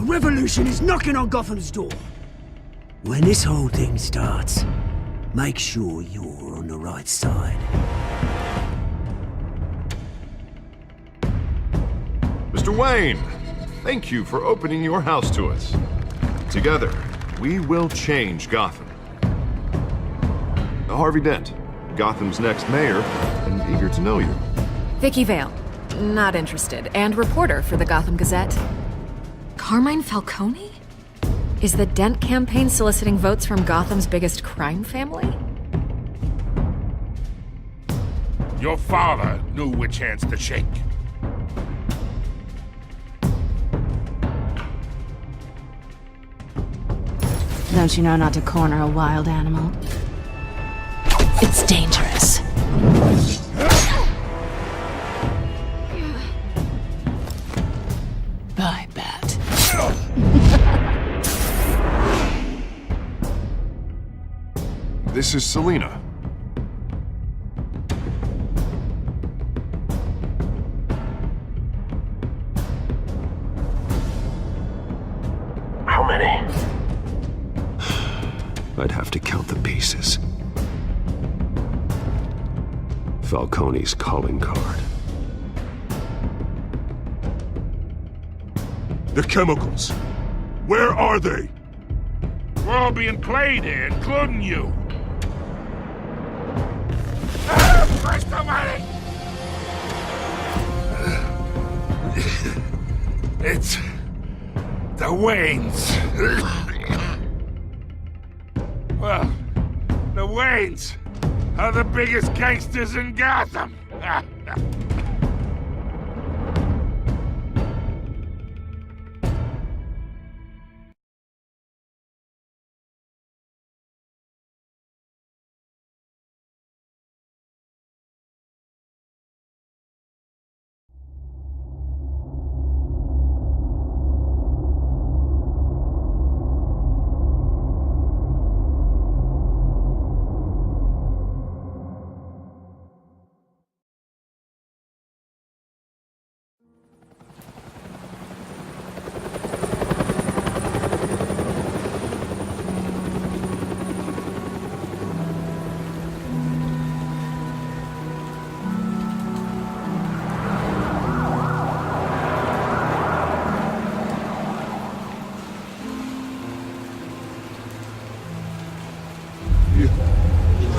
revolution is knocking on Gotham's door. When this whole thing starts, make sure you're on the right side. Mr. Wayne, thank you for opening your house to us. Together, we will change Gotham. Harvey Dent, Gotham's next mayor, and eager to know you. Vicky Vale, not interested, and reporter for the Gotham Gazette. Carmine Falcone? Is the Dent campaign soliciting votes from Gotham's biggest crime family? Your father knew which hands to shake. Don't you know not to corner a wild animal? It's dangerous. Bye, Bat. This is Selina. How many? I'd have to count the pieces. Falcone's calling card. The chemicals. Where are they? We're all being played here, including you. Where's the money? It's the Waynes. Well, the Waynes are the biggest gangsters in Gotham.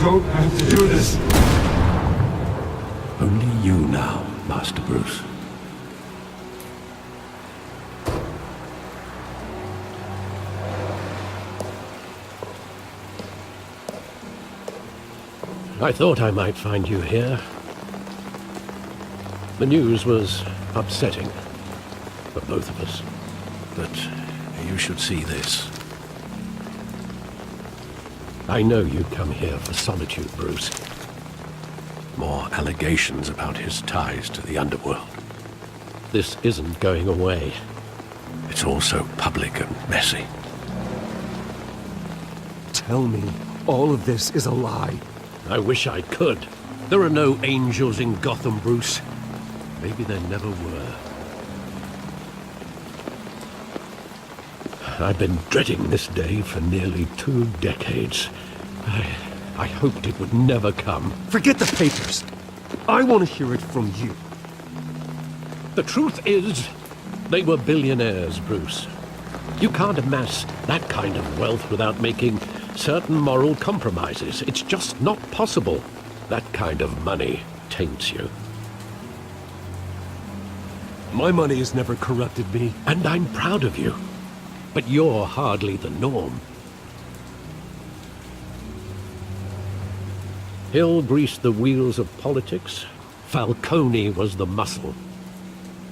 Don't have to do this. Only you now, Master Bruce. I thought I might find you here. The news was upsetting for both of us. But you should see this. I know you come here for solitude, Bruce. More allegations about his ties to the underworld. This isn't going away. It's all so public and messy. Tell me, all of this is a lie. I wish I could. There are no angels in Gotham, Bruce. Maybe there never were. I've been dreading this day for nearly 2 decades. I hoped it would never come. Forget the papers. I want to hear it from you. The truth is, they were billionaires, Bruce. You can't amass that kind of wealth without making certain moral compromises. It's just not possible. That kind of money taints you. My money has never corrupted me. And I'm proud of you. But you're hardly the norm. Hill greased the wheels of politics. Falcone was the muscle.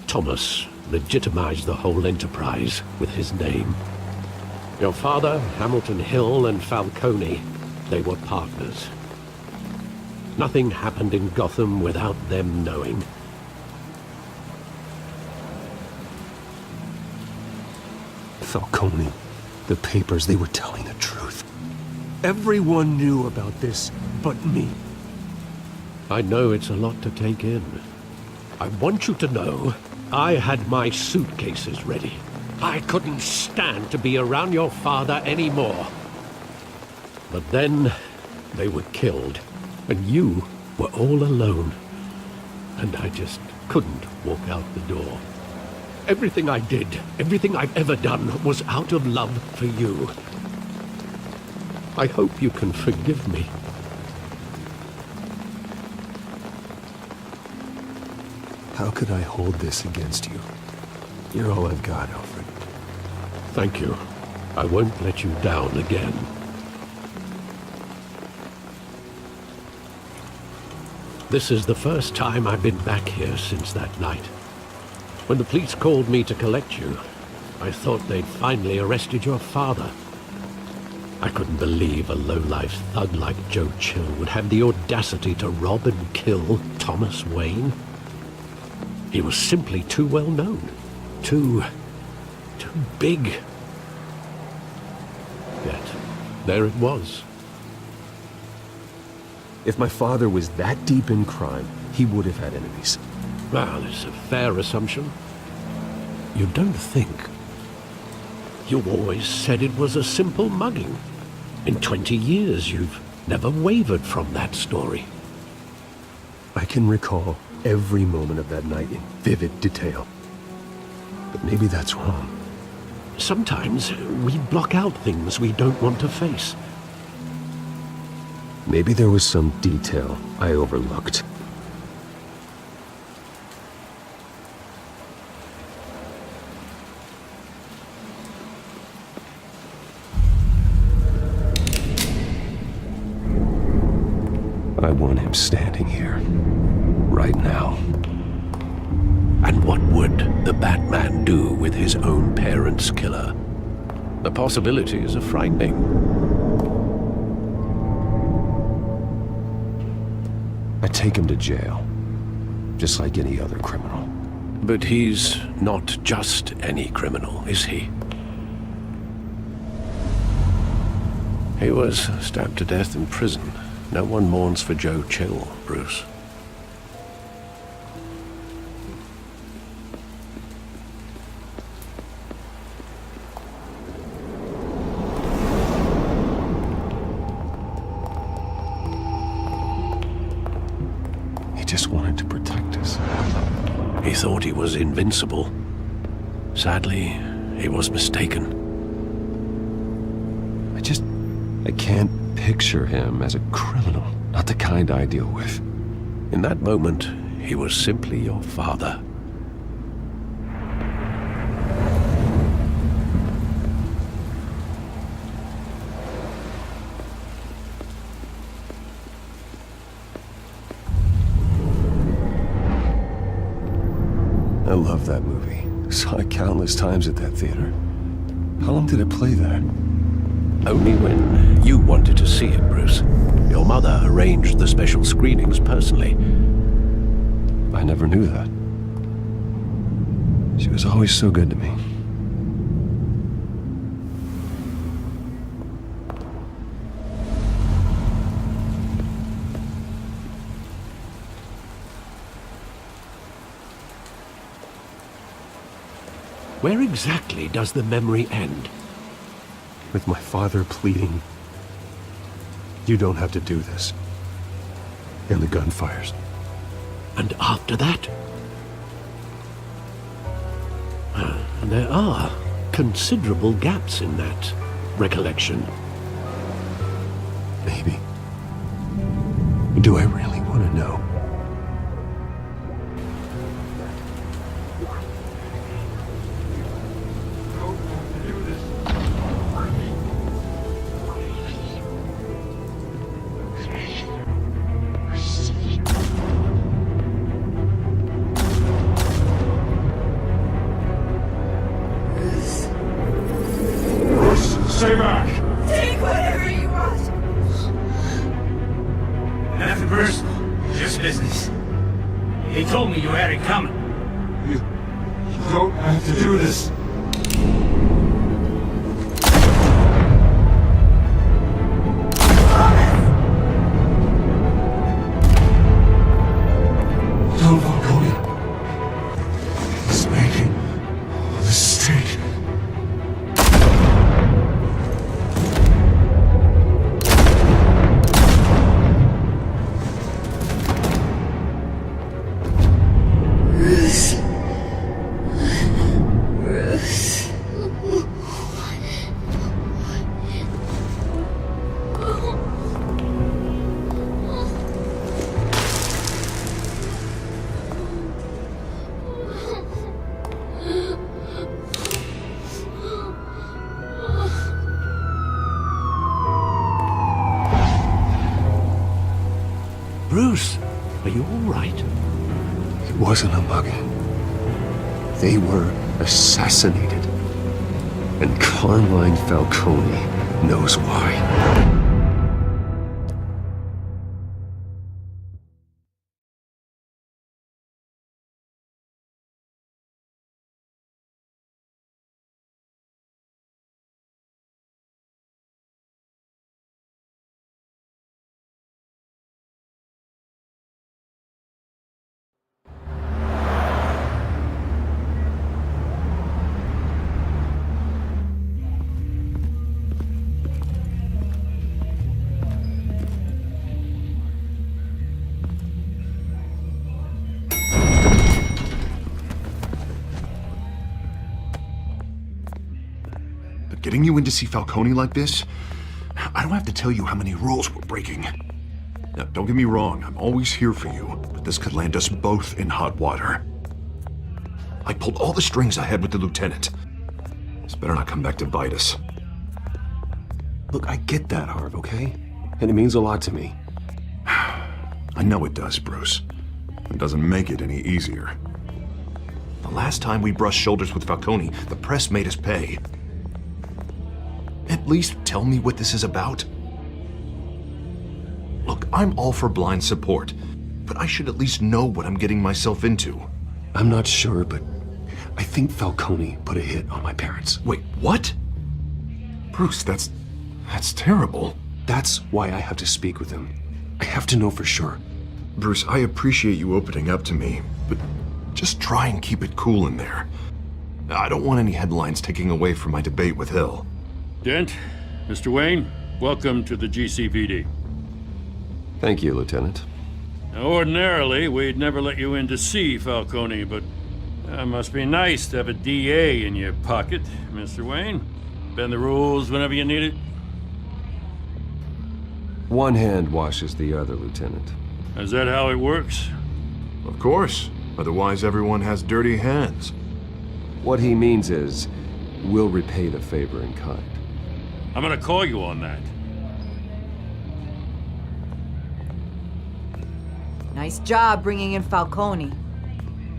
Thomas legitimized the whole enterprise with his name. Your father, Hamilton Hill, and Falcone, they were partners. Nothing happened in Gotham without them knowing. Falcone, the papers, they were telling the truth. Everyone knew about this but me. I know it's a lot to take in. I want you to know I had my suitcases ready. I couldn't stand to be around your father anymore. But then they were killed, and you were all alone. And I just couldn't walk out the door. Everything I did, everything I've ever done, was out of love for you. I hope you can forgive me. How could I hold this against you? You're all I've got, Alfred. Thank you. I won't let you down again. This is the first time I've been back here since that night. When the police called me to collect you, I thought they'd finally arrested your father. I couldn't believe a low-life thug like Joe Chill would have the audacity to rob and kill Thomas Wayne. He was simply too well known. Too big. Yet, there it was. If my father was that deep in crime, he would have had enemies. Well, it's a fair assumption. You don't think. You always said it was a simple mugging. In 20 years, you've never wavered from that story. I can recall every moment of that night in vivid detail. But maybe that's wrong. Sometimes we block out things we don't want to face. Maybe there was some detail I overlooked. I want him standing here, right now. And what would the Batman do with his own parents' killer? The possibilities are frightening. I take him to jail, just like any other criminal. But he's not just any criminal, is he? He was stabbed to death in prison. No one mourns for Joe Chill, Bruce. He just wanted to protect us. He thought he was invincible. Sadly, he was mistaken. I can't picture him as a criminal, not the kind I deal with. In that moment, he was simply your father. I love that movie. Saw it countless times at that theater. How long did it play there? Only when you wanted to see it, Bruce. Your mother arranged the special screenings personally. I never knew that. She was always so good to me. Where exactly does the memory end? With my father pleading, "You don't have to do this." And the gun fires. And after that? There are considerable gaps in that recollection. Maybe. Do I really want to know? Stay back! Take whatever you want! Nothing personal, just business. He told me you had it coming. You don't have to do this. Don't Falcone. He's making a mistake. Bruce, Are you all right? it wasn't a mugging. They were assassinated. And Carmine Falcone knows why. But getting you in to see Falcone like this, I don't have to tell you how many rules we're breaking. Now, don't get me wrong, I'm always here for you, but this could land us both in hot water. I pulled all the strings I had with the lieutenant. This better not come back to bite us. Look, I get that, Harv, okay? And it means a lot to me. I know it does, Bruce. It doesn't make it any easier. The last time we brushed shoulders with Falcone, the press made us pay. At least tell me what this is about. Look, I'm all for blind support, but I should at least know what I'm getting myself into. I'm not sure, but I think Falcone put a hit on my parents. Wait, what? Bruce, that's terrible. That's why I have to speak with him. I have to know for sure. Bruce, I appreciate you opening up to me, but just try and keep it cool in there. I don't want any headlines taking away from my debate with Hill. Dent, Mr. Wayne, welcome to the GCPD. Thank you, Lieutenant. Now, ordinarily, we'd never let you in to see Falcone, but it must be nice to have a DA in your pocket, Mr. Wayne. Bend the rules whenever you need it. One hand washes the other, Lieutenant. Is that how it works? Of course. Otherwise, everyone has dirty hands. What he means is, we'll repay the favor in kind. I'm gonna call you on that. Nice job bringing in Falcone.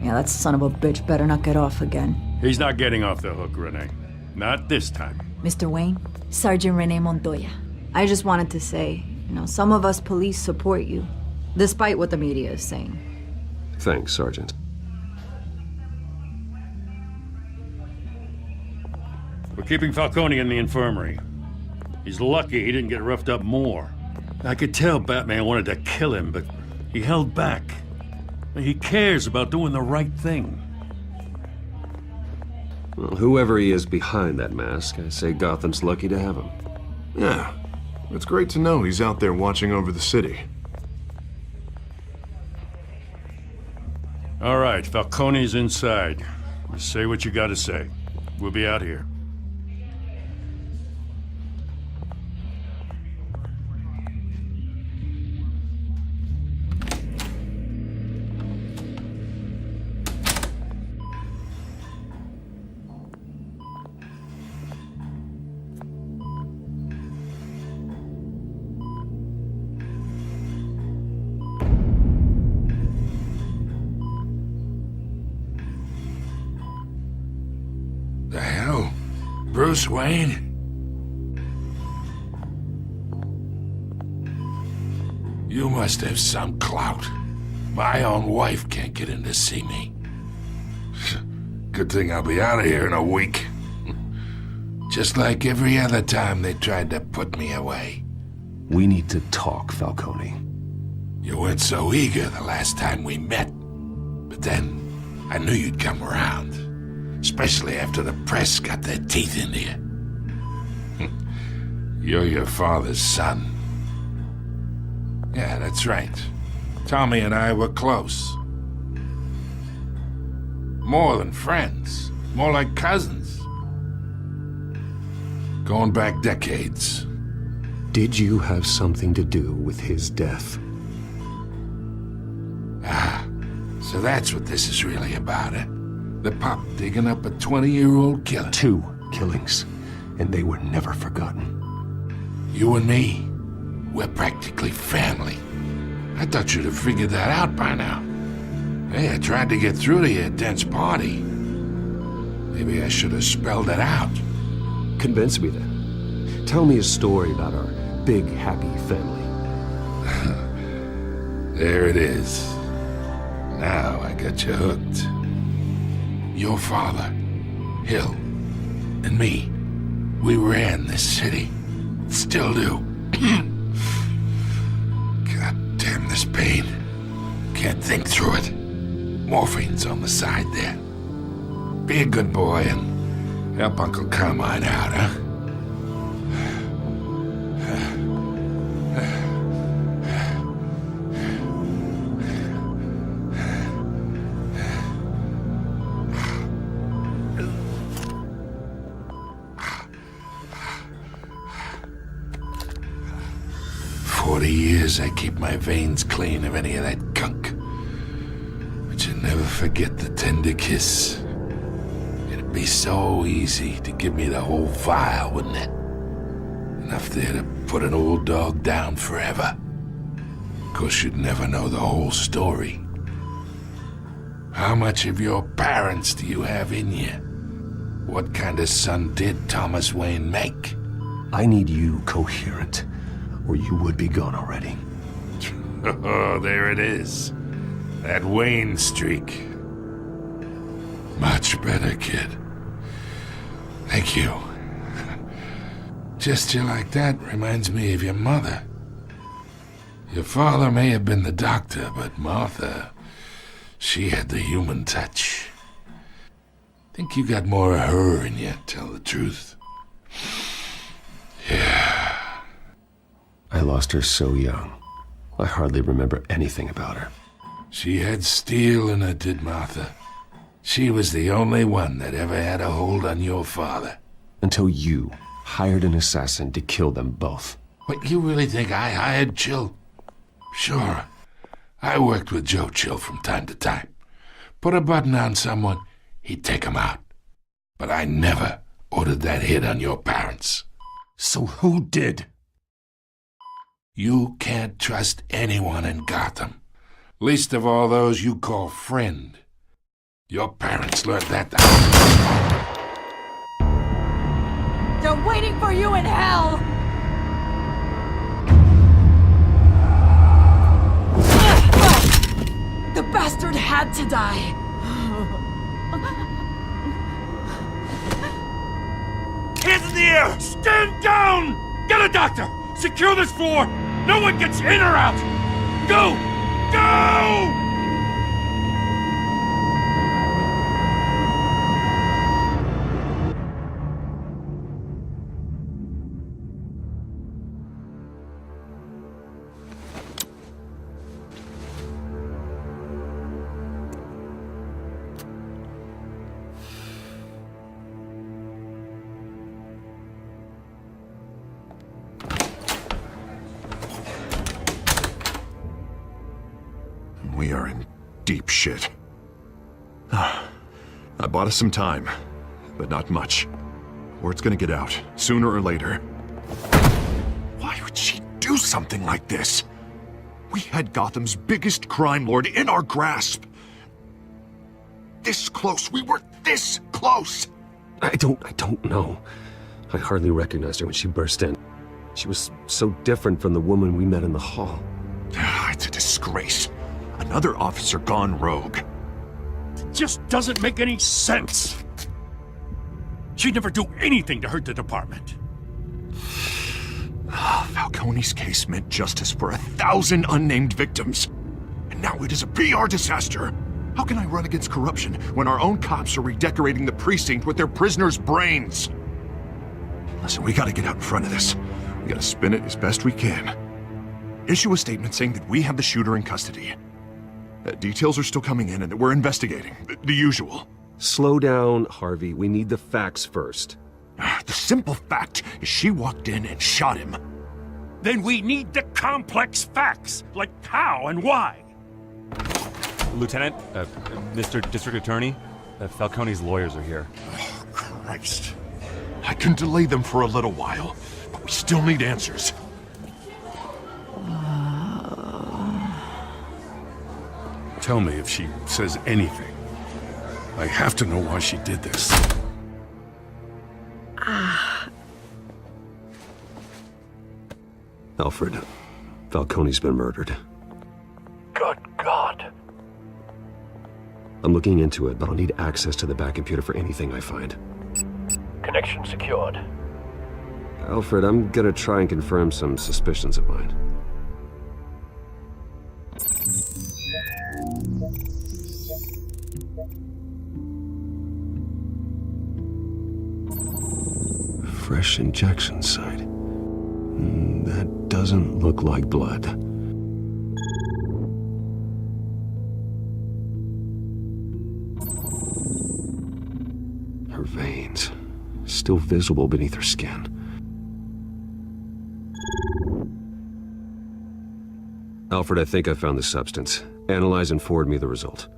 Yeah, that son of a bitch better not get off again. He's not getting off the hook, Renee. Not this time. Mr. Wayne, Sergeant Renee Montoya. I just wanted to say, some of us police support you, despite what the media is saying. Thanks, Sergeant. We're keeping Falcone in the infirmary. He's lucky he didn't get roughed up more. I could tell Batman wanted to kill him, but he held back. He cares about doing the right thing. Well, whoever he is behind that mask, I say Gotham's lucky to have him. Yeah, it's great to know he's out there watching over the city. All right, Falcone's inside. Just say what you gotta say. We'll be out here. The hell? Bruce Wayne? You must have some clout. My own wife can't get in to see me. Good thing I'll be out of here in a week. Just like every other time they tried to put me away. We need to talk, Falcone. You weren't so eager the last time we met. But then, I knew you'd come around. Especially after the press got their teeth into you. You're your father's son. Yeah, that's right. Tommy and I were close. More than friends. More like cousins. Going back decades. Did you have something to do with his death? Ah, so that's what this is really about, eh? The pop digging up a 20-year-old killer. 2 killings, and they were never forgotten. You and me, we're practically family. I thought you'd have figured that out by now. Hey, I tried to get through to your dense party. Maybe I should have spelled it out. Convince me then. Tell me a story about our big, happy family. There it is. Now I got you hooked. Your father, Hill, and me, we ran this city. Still do. God damn this pain. Can't think through it. Morphine's on the side there. Be a good boy and help Uncle Carmine out, huh? 40 years I keep my veins clean of any of that gunk. But you never forget the tender kiss. It'd be so easy to give me the whole vial, wouldn't it? Enough there to put an old dog down forever. Of course, you'd never know the whole story. How much of your parents do you have in you? What kind of son did Thomas Wayne make? I need you coherent, or you would be gone already. Oh, there it is. That Wayne streak. Much better, kid. Thank you. Gesture like that reminds me of your mother. Your father may have been the doctor, but Martha, she had the human touch. Think you got more of her in you, tell the truth. Yeah. I lost her so young. I hardly remember anything about her. She had steel in her, did Martha. She was the only one that ever had a hold on your father. Until you hired an assassin to kill them both. What, you really think I hired Chill? Sure. I worked with Joe Chill from time to time. Put a button on someone, he'd take him out. But I never ordered that hit on your parents. So who did? You can't trust anyone in Gotham. Least of all those you call friend. Your parents learned that. They're waiting for you in hell! The bastard had to die. Hands in the air! Stand down! Get a doctor! Secure this floor! No one gets in or out! Go! Go! We are in deep shit. I bought us some time, but not much. Word's gonna get out, sooner or later. Why would she do something like this? We had Gotham's biggest crime lord in our grasp. This close, we were this close! I don't know. I hardly recognized her when she burst in. She was so different from the woman we met in the hall. It's a disgrace. Another officer gone rogue. It just doesn't make any sense. She'd never do anything to hurt the department. Falcone's case meant justice for 1,000 unnamed victims. And now it is a PR disaster. How can I run against corruption when our own cops are redecorating the precinct with their prisoners' brains? Listen, we gotta get out in front of this. We gotta spin it as best we can. Issue a statement saying that we have the shooter in custody. Details are still coming in and that we're investigating. The usual. Slow down, Harvey. We need the facts first. The simple fact is she walked in and shot him. Then we need the complex facts, like how and why. Lieutenant, Mr. District Attorney, Falcone's lawyers are here. Oh, Christ. I can delay them for a little while, but we still need answers. tell me if she says anything. I have to know why she did this. Alfred, Falcone's been murdered. Good God. I'm looking into it, but I'll need access to the back computer for anything I find. Connection secured. Alfred, I'm gonna try and confirm some suspicions of mine. Fresh injection site. That doesn't look like blood. Her veins, still visible beneath her skin. Alfred, I think I found the substance. Analyze and forward me the result.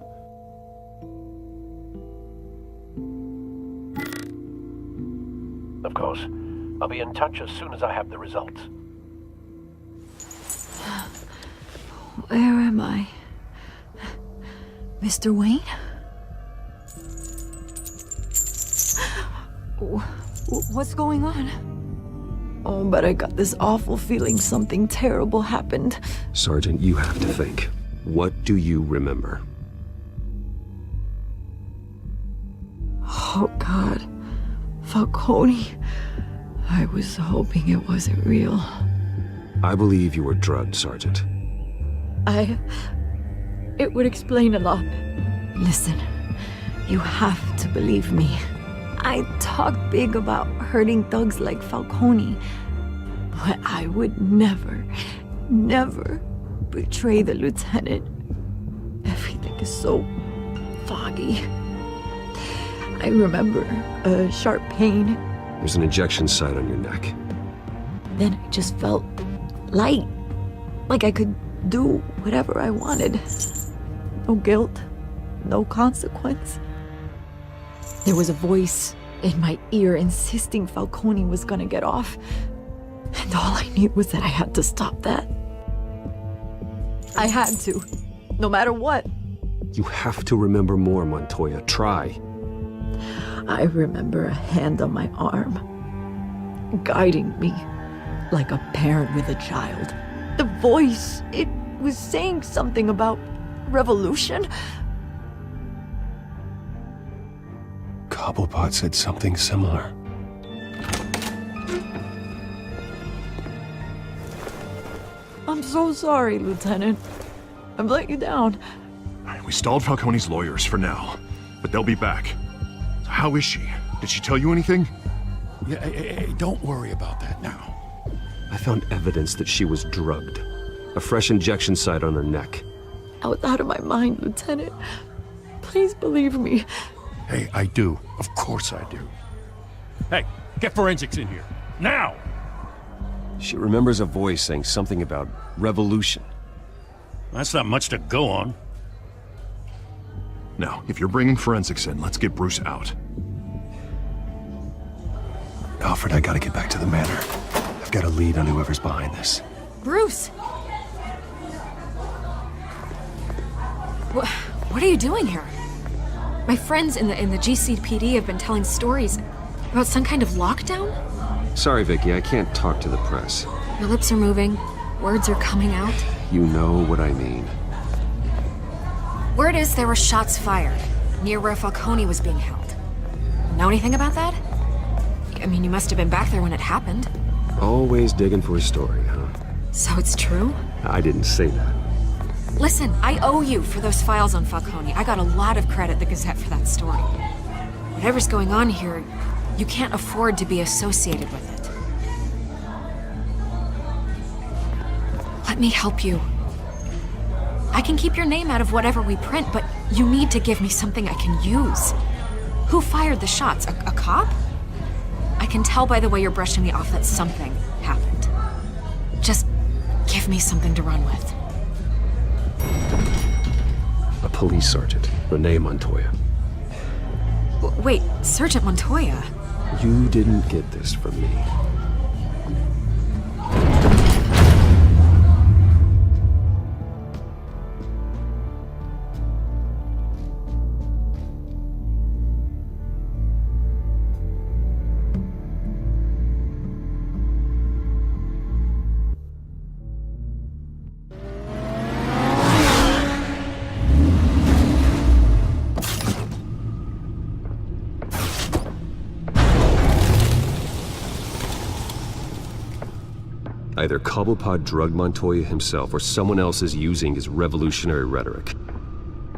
Of course. I'll be in touch as soon as I have the results. Where am I? Mr. Wayne? What's going on? Oh, but I got this awful feeling something terrible happened. Sergeant, you have to think. What do you remember? Oh, God. Falcone. I was hoping it wasn't real. I believe you were drugged, Sergeant. It would explain a lot. Listen, you have to believe me. I talk big about hurting thugs like Falcone, but I would never betray the lieutenant. Everything is so foggy. I remember a sharp pain. There's an injection site on your neck. Then I just felt light, like I could do whatever I wanted. No guilt, no consequence. There was a voice in my ear insisting Falcone was gonna get off. And all I knew was that I had to stop that. I had to, no matter what. You have to remember more, Montoya. Try. I remember a hand on my arm, guiding me like a parent with a child. The voice, it was saying something about revolution. Cobblepot said something similar. I'm so sorry, Lieutenant. I've let you down. We stalled Falcone's lawyers for now, but they'll be back. How is she? Did she tell you anything? Yeah, hey, don't worry about that now. I found evidence that she was drugged. A fresh injection site on her neck. I was out of my mind, Lieutenant. Please believe me. Hey, I do. Of course I do. Hey, get forensics in here. Now! She remembers a voice saying something about revolution. That's not much to go on. Now, if you're bringing forensics in, let's get Bruce out. Alfred, I gotta get back to the manor. I've got a lead on whoever's behind this. Bruce! What are you doing here? My friends in the GCPD have been telling stories about some kind of lockdown? Sorry, Vicky, I can't talk to the press. Your lips are moving, words are coming out. You know what I mean. Word is there were shots fired near where Falcone was being held. Know anything about that? I mean, you must have been back there when it happened. Always digging for a story, huh? So it's true? I didn't say that. Listen, I owe you for those files on Falcone. I got a lot of credit at the Gazette for that story. Whatever's going on here, you can't afford to be associated with it. Let me help you. I can keep your name out of whatever we print, but you need to give me something I can use. Who fired the shots? A cop? I can tell by the way you're brushing me off that something happened. Just give me something to run with. A police sergeant, Renee Montoya. Wait, Sergeant Montoya? You didn't get this from me. Either Cobblepot drugged Montoya himself, or someone else is using his revolutionary rhetoric.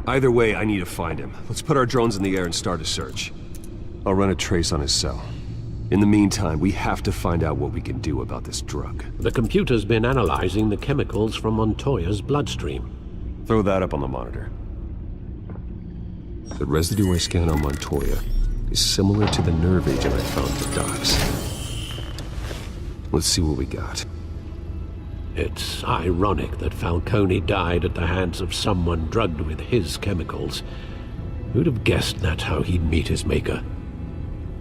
Either way, I need to find him. Let's put our drones in the air and start a search. I'll run a trace on his cell. In the meantime, we have to find out what we can do about this drug. The computer's been analyzing the chemicals from Montoya's bloodstream. Throw that up on the monitor. The residue I scanned on Montoya is similar to the nerve agent I found at the docks. Let's see what we got. It's ironic that Falcone died at the hands of someone drugged with his chemicals. Who'd have guessed that's how he'd meet his maker?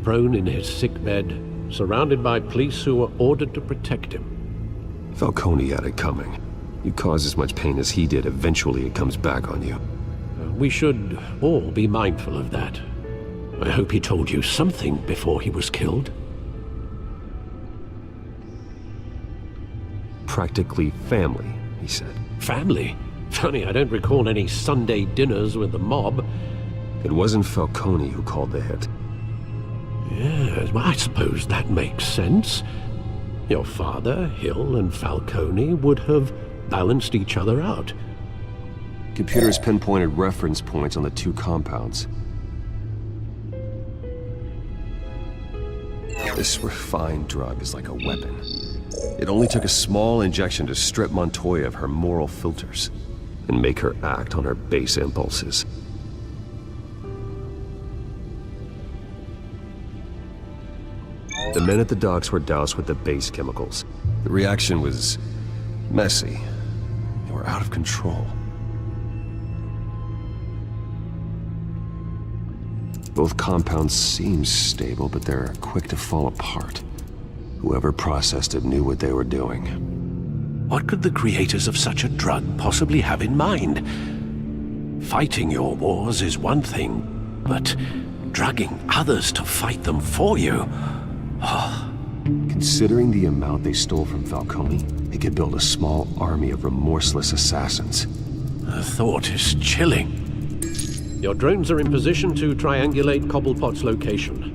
Prone in his sickbed, surrounded by police who were ordered to protect him. Falcone had it coming. You cause as much pain as he did, eventually it comes back on you. We should all be mindful of that. I hope he told you something before he was killed. Practically family, he said. Family? Funny, I don't recall any Sunday dinners with the mob. It wasn't Falcone who called the hit. Yes, well, I suppose that makes sense. Your father, Hill, and Falcone would have balanced each other out. Computers pinpointed reference points on the two compounds. This refined drug is like a weapon. It only took a small injection to strip Montoya of her moral filters and make her act on her base impulses. The men at the docks were doused with the base chemicals. The reaction was messy. They were out of control. Both compounds seem stable, but they're quick to fall apart. Whoever processed it knew what they were doing. What could the creators of such a drug possibly have in mind? Fighting your wars is one thing, but drugging others to fight them for you? Considering the amount they stole from Falcone, they could build a small army of remorseless assassins. The thought is chilling. Your drones are in position to triangulate Cobblepot's location.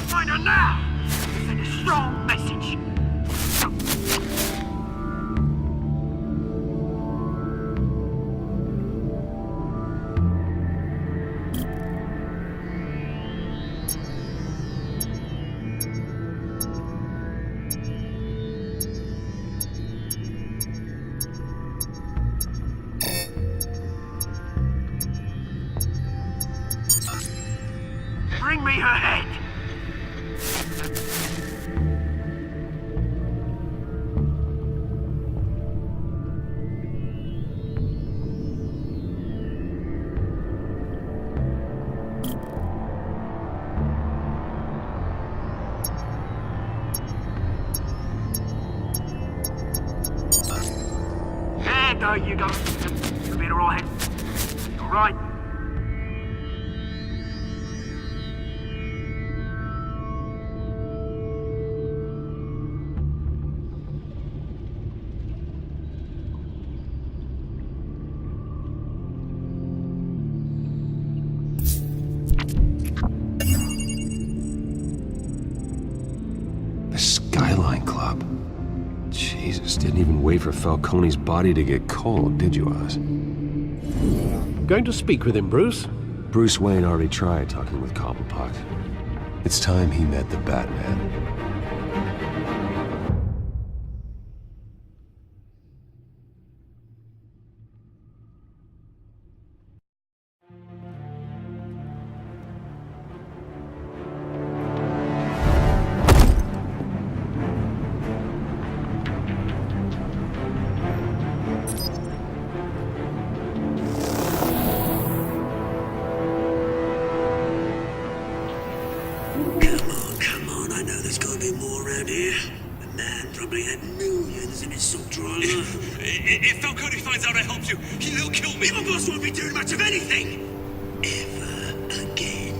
Find her now! Send a strong message. Bring me her head! There you go. You'll be alright. Alright. The Skyline Club. Jesus, didn't even wait for Falcone's body to get cold, did you, Oz? Going to speak with him, Bruce? Bruce Wayne already tried talking with Cobblepot. It's time he met the Batman. Come on, I know there's gotta be more around here. The man probably had millions isn't it, some drama? If Falcone finds out I helped you, he'll kill me. Your boss won't be doing much of anything! Ever again.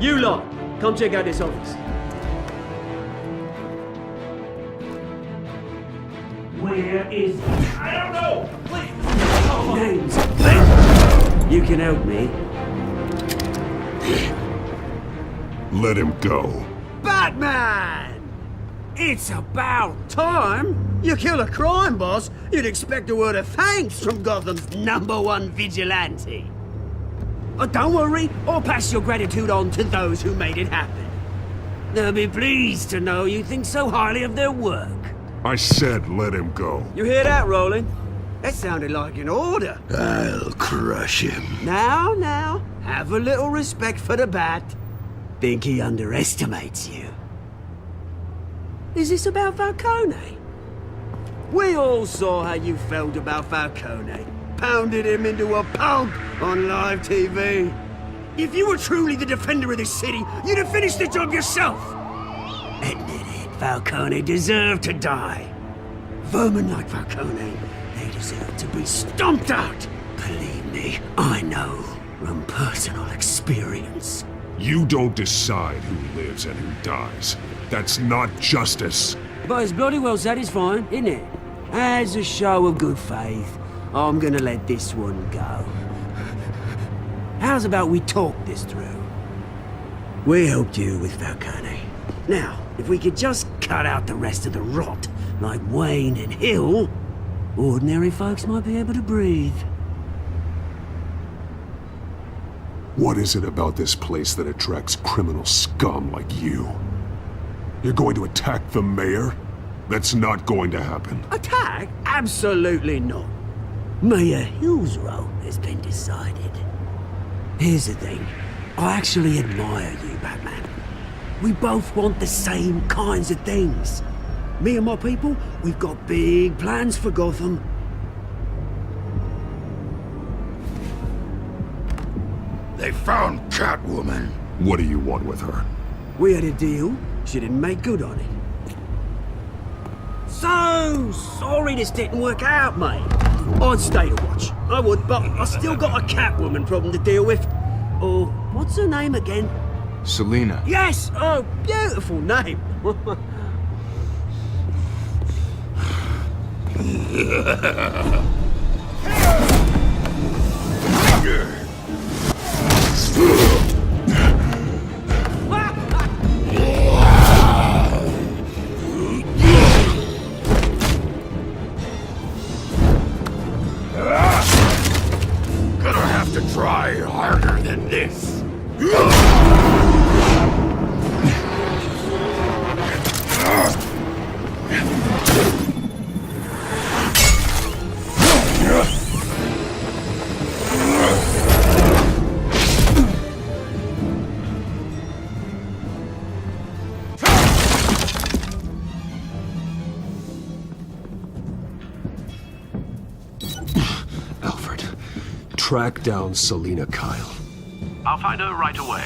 You lot, come check out this office. Where is he? I don't know! Please! Names, please. You can help me. Let him go. Batman! It's about time. You kill a crime boss, you'd expect a word of thanks from Gotham's #1 vigilante. Don't worry, I'll pass your gratitude on to those who made it happen. They'll be pleased to know you think so highly of their work. I said let him go. You hear that, Roland? That sounded like an order. I'll crush him. Now, have a little respect for the Bat. Think he underestimates you. Is this about Falcone? We all saw how you felt about Falcone. Pounded him into a pulp on live TV. If you were truly the defender of this city, you'd have finished the job yourself. Admit it, Falcone deserved to die. Vermin like Falcone, they deserve to be stomped out. Believe me, I know from personal experience. You don't decide who lives and who dies. That's not justice. But it's bloody well satisfying, isn't it? As a show of good faith, I'm gonna let this one go. How's about we talk this through? We helped you with Falcone. Now, if we could just cut out the rest of the rot, like Wayne and Hill, ordinary folks might be able to breathe. What is it about this place that attracts criminal scum like you? You're going to attack the mayor? That's not going to happen. Attack? Absolutely not. Mayor Hill's role has been decided. Here's the thing. I actually admire you, Batman. We both want the same kinds of things. Me and my people, we've got big plans for Gotham. They found Catwoman. What do you want with her? We had a deal. She didn't make good on it. So sorry this didn't work out, mate. I'd stay to watch. I would, but I still got a Catwoman problem to deal with. Oh, what's her name again? Selina. Yes! Oh, beautiful name. Gonna have to try harder than this. Alfred, track down Selina Kyle. I'll find her right away.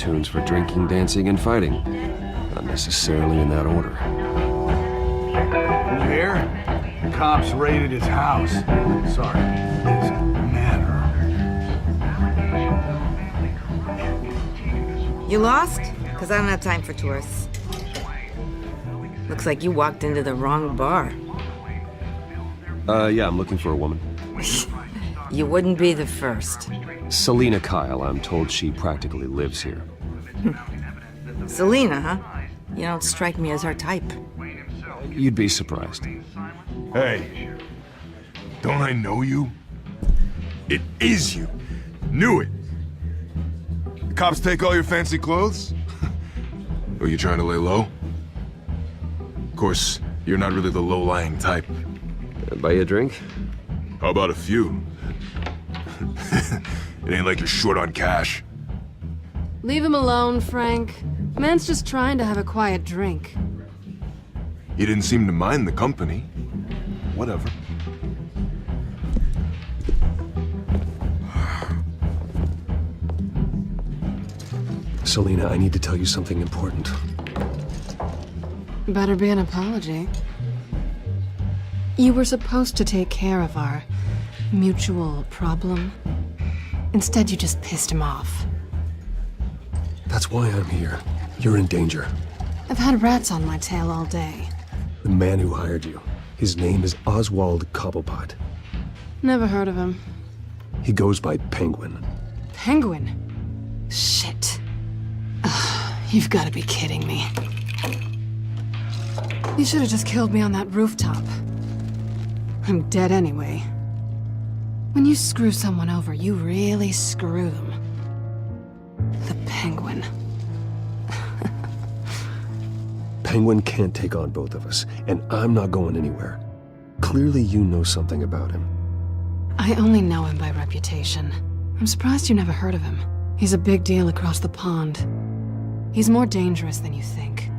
cartoons for drinking, dancing, and fighting. Not necessarily in that order. You hear? Cops raided his house. Sorry, his manor. You lost? Because I don't have time for tourists. Looks like you walked into the wrong bar. Yeah, I'm looking for a woman. You wouldn't be the first. Selina Kyle, I'm told she practically lives here. Selina, huh? You don't strike me as her type. You'd be surprised. Hey, don't I know you? It is you. Knew it. The cops take all your fancy clothes? Are you trying to lay low? Of course, you're not really the low-lying type. Buy you a drink? How about a few? It ain't like you're short on cash. Leave him alone, Frank. Man's just trying to have a quiet drink. You didn't seem to mind the company. Whatever. Selina, I need to tell you something important. Better be an apology. You were supposed to take care of our mutual problem. Instead, you just pissed him off. That's why I'm here. You're in danger. I've had rats on my tail all day. The man who hired you, his name is Oswald Cobblepot. Never heard of him. He goes by Penguin. Penguin? Shit. Ugh, you've got to be kidding me. You should have just killed me on that rooftop. I'm dead anyway. When you screw someone over, you really screw them. The Penguin. Penguin can't take on both of us, and I'm not going anywhere. Clearly you know something about him. I only know him by reputation. I'm surprised you never heard of him. He's a big deal across the pond. He's more dangerous than you think.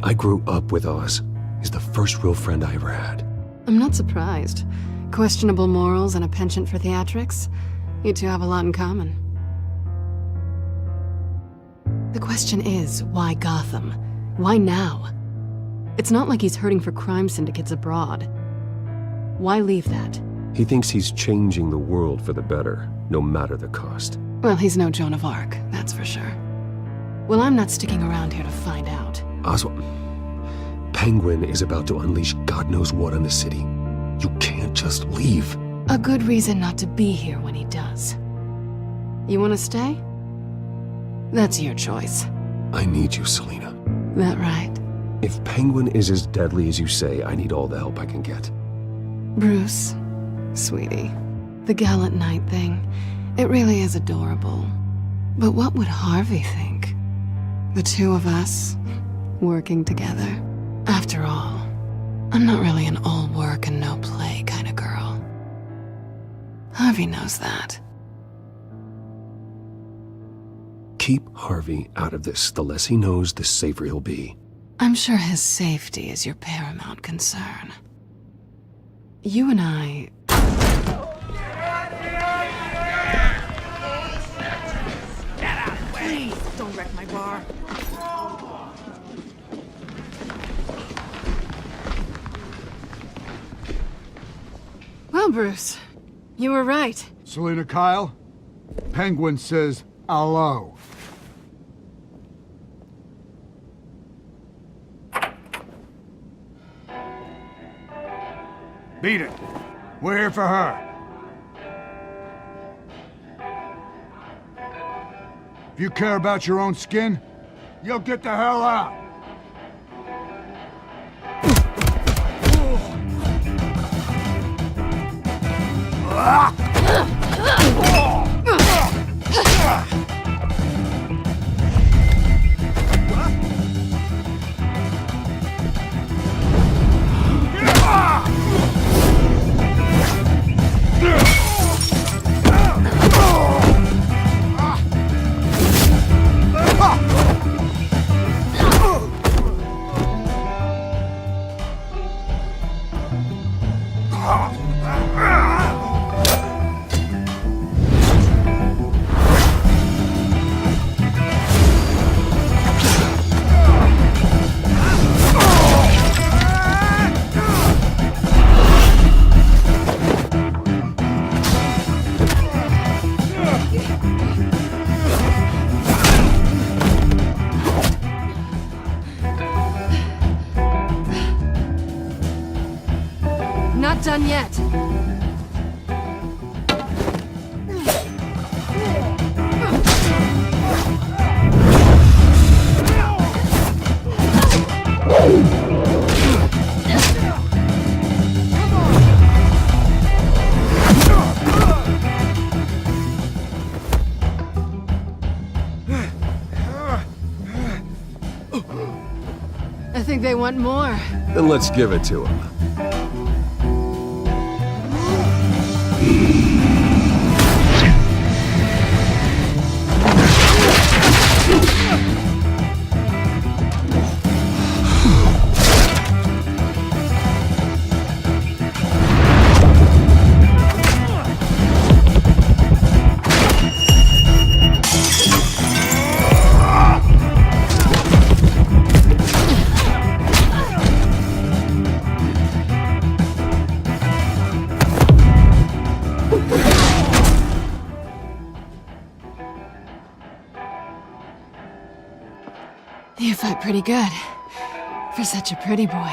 I grew up with Oz. He's the first real friend I ever had. I'm not surprised. Questionable morals and a penchant for theatrics. You two have a lot in common. The question is, why Gotham? Why now? It's not like he's hurting for crime syndicates abroad. Why leave that? He thinks he's changing the world for the better, no matter the cost. Well, he's no Joan of Arc, that's for sure. Well, I'm not sticking around here to find out. Oswald, Penguin is about to unleash God knows what on the city. You can't just leave. A good reason not to be here when he does. You want to stay? That's your choice. I need you, Selina. That right? If Penguin is as deadly as you say, I need all the help I can get. Bruce, sweetie, the gallant knight thing, it really is adorable. But what would Harvey think? The two of us, working together. After all, I'm not really an all work and no play kind of girl. Harvey knows that. Keep Harvey out of this. The less he knows, the safer he'll be. I'm sure his safety is your paramount concern. You and I... Please, don't wreck my bar. Well, Bruce, you were right. Selina Kyle, Penguin says hello. Beat it. We're here for her. If you care about your own skin, you'll get the hell out. done yet. I think they want more. Then let's give it to him. You fight pretty good. For such a pretty boy.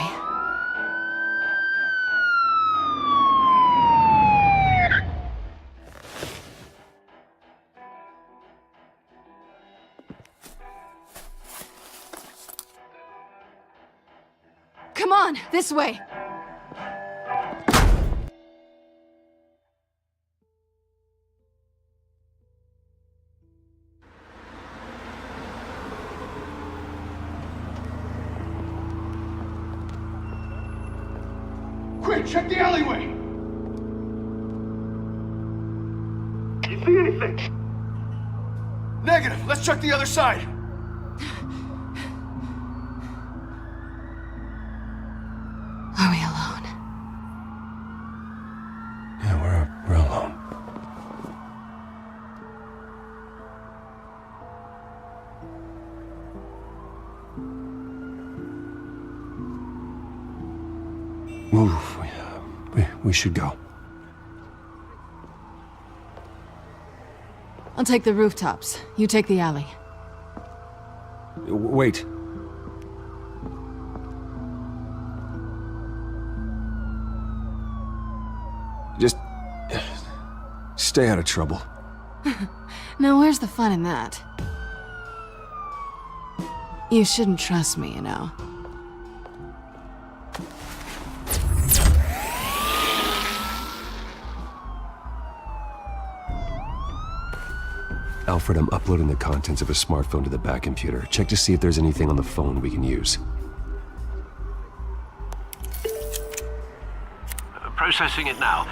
Come on, this way. Quick, check the alleyway! You see anything? Negative. Let's check the other side. Are we alone? Yeah, we're alone. Move. We should go. I'll take the rooftops. You take the alley. Wait. Just stay out of trouble. Now, where's the fun in that? You shouldn't trust me, you know. Alfred, I'm uploading the contents of a smartphone to the back computer. Check to see if there's anything on the phone we can use. Processing it now.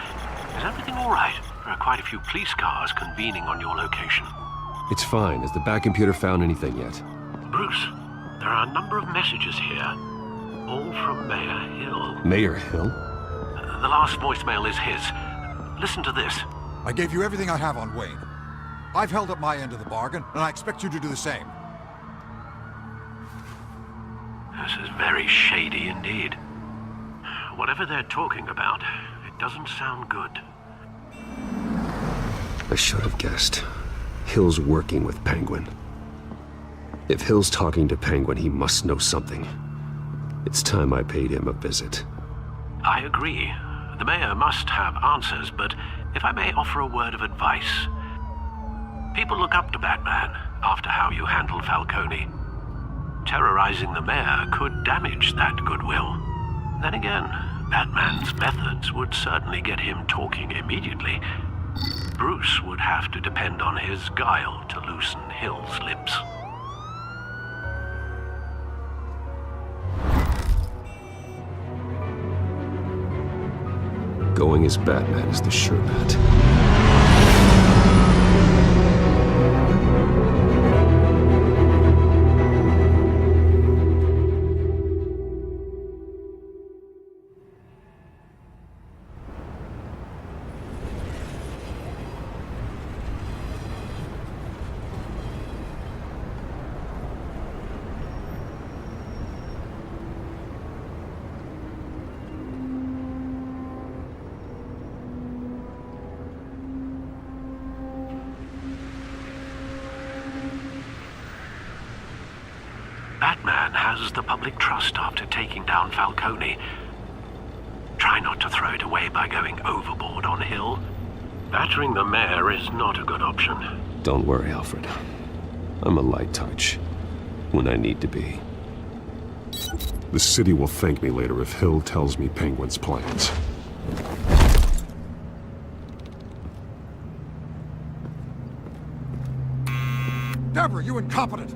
Is everything all right? There are quite a few police cars convening on your location. It's fine. Has the back computer found anything yet? Bruce, there are a number of messages here. All from Mayor Hill. Mayor Hill? The last voicemail is his. Listen to this. I gave you everything I have on Wayne. I've held up my end of the bargain, and I expect you to do the same. This is very shady indeed. Whatever they're talking about, it doesn't sound good. I should have guessed. Hill's working with Penguin. If Hill's talking to Penguin, he must know something. It's time I paid him a visit. I agree. The mayor must have answers, but if I may offer a word of advice. People look up to Batman after how you handled Falcone. Terrorizing the mayor could damage that goodwill. Then again, Batman's methods would certainly get him talking immediately. Bruce would have to depend on his guile to loosen Hill's lips. Going as Batman is the sure bet. Batman has the public trust after taking down Falcone. Try try not to throw it away by going overboard on Hill. Battering the mayor is not a good option. Don't worry, Alfred. I'm a light touch when I need to be. The city will thank me later if Hill tells me Penguin's plans. Deborah, you incompetent!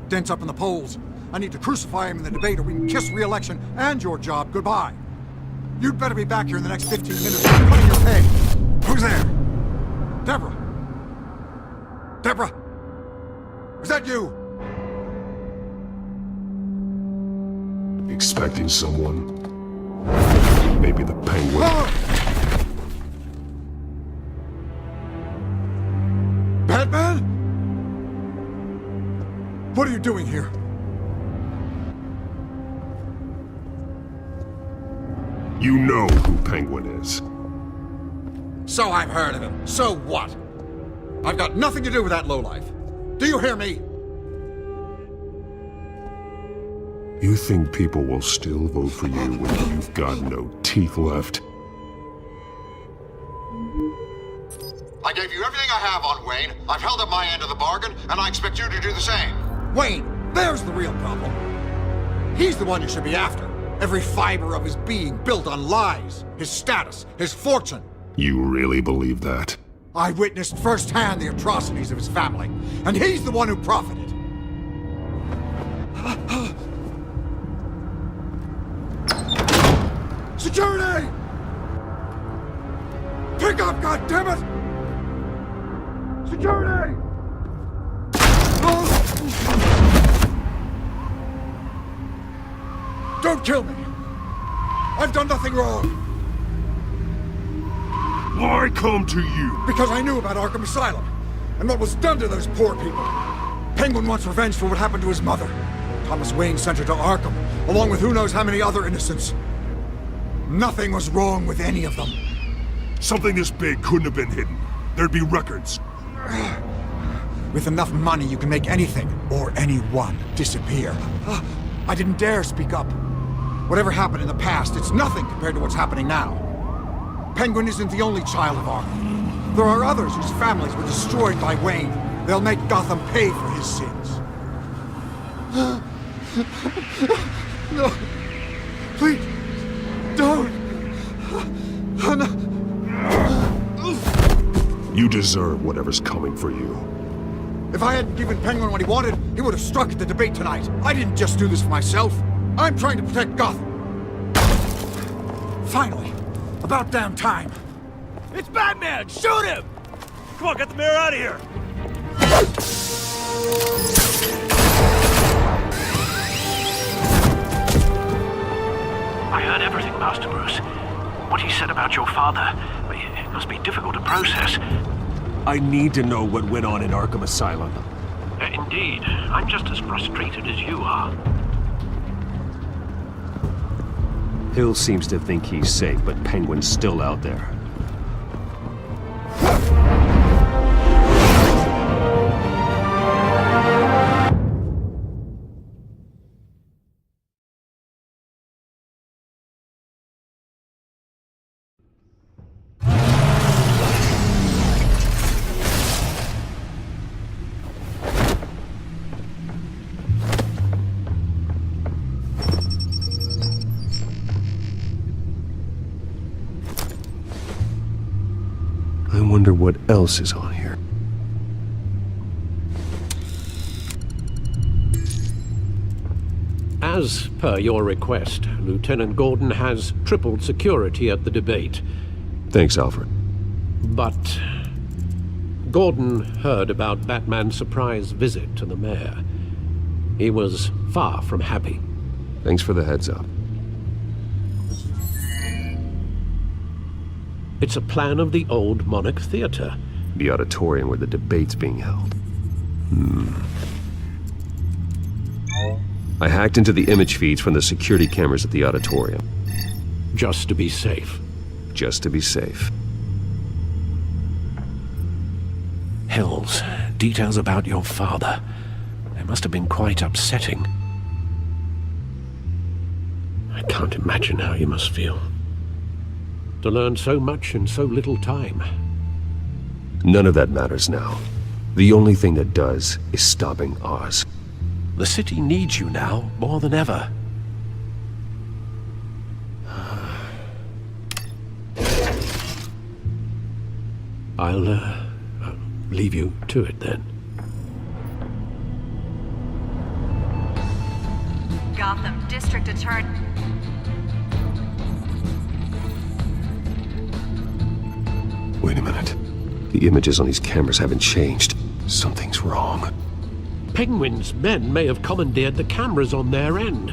Dent's up in the polls. I need to crucify him in the debate or we can kiss re-election and your job goodbye. You'd better be back here in the next 15 minutes or I'm cutting your pay. Who's there? Deborah? Deborah? Is that you? Expecting someone? Maybe the Penguin. Batman? What are you doing here? You know who Penguin is. So I've heard of him. So what? I've got nothing to do with that lowlife. Do you hear me? You think people will still vote for you when you've got no teeth left? I gave you everything I have on Wayne. I've held up my end of the bargain, and I expect you to do the same. Wayne, there's the real problem. He's the one you should be after. Every fiber of his being built on lies. His status, his fortune. You really believe that? I witnessed firsthand the atrocities of his family, and he's the one who profited. Security! Pick up, goddammit! Security! Don't kill me! I've done nothing wrong! Why come to you? Because I knew about Arkham Asylum, and what was done to those poor people. Penguin wants revenge for what happened to his mother. Thomas Wayne sent her to Arkham, along with who knows how many other innocents. Nothing was wrong with any of them. Something this big couldn't have been hidden. There'd be records. With enough money, you can make anything, or anyone, disappear. I didn't dare speak up. Whatever happened in the past, it's nothing compared to what's happening now. Penguin isn't the only child of Arkham. There are others whose families were destroyed by Wayne. They'll make Gotham pay for his sins. No. Please. Don't. No. You deserve whatever's coming for you. If I hadn't given Penguin what he wanted, he would have struck at the debate tonight. I didn't just do this for myself. I'm trying to protect Gotham. Finally. About damn time. It's Batman! Shoot him! Come on, get the mayor out of here! I heard everything, Master Bruce. What he said about your father, it must be difficult to process. I need to know what went on in Arkham Asylum. Indeed. I'm just as frustrated as you are. Hill seems to think he's safe, but Penguin's still out there. I wonder what else is on here. As per your request, Lieutenant Gordon has tripled security at the debate. Thanks, Alfred. But Gordon heard about Batman's surprise visit to the mayor. He was far from happy. Thanks for the heads up. It's a plan of the old Monarch Theater. The auditorium where the debate's being held. I hacked into the image feeds from the security cameras at the auditorium. Just to be safe. Just to be safe. Hills, details about your father. They must have been quite upsetting. I can't imagine how you must feel. To learn so much in so little time. None of that matters now. The only thing that does is stopping Oz. The city needs you now, more than ever. I'll leave you to it then. Gotham District Attorney. Wait a minute. The images on these cameras haven't changed. Something's wrong. Penguin's men may have commandeered the cameras on their end.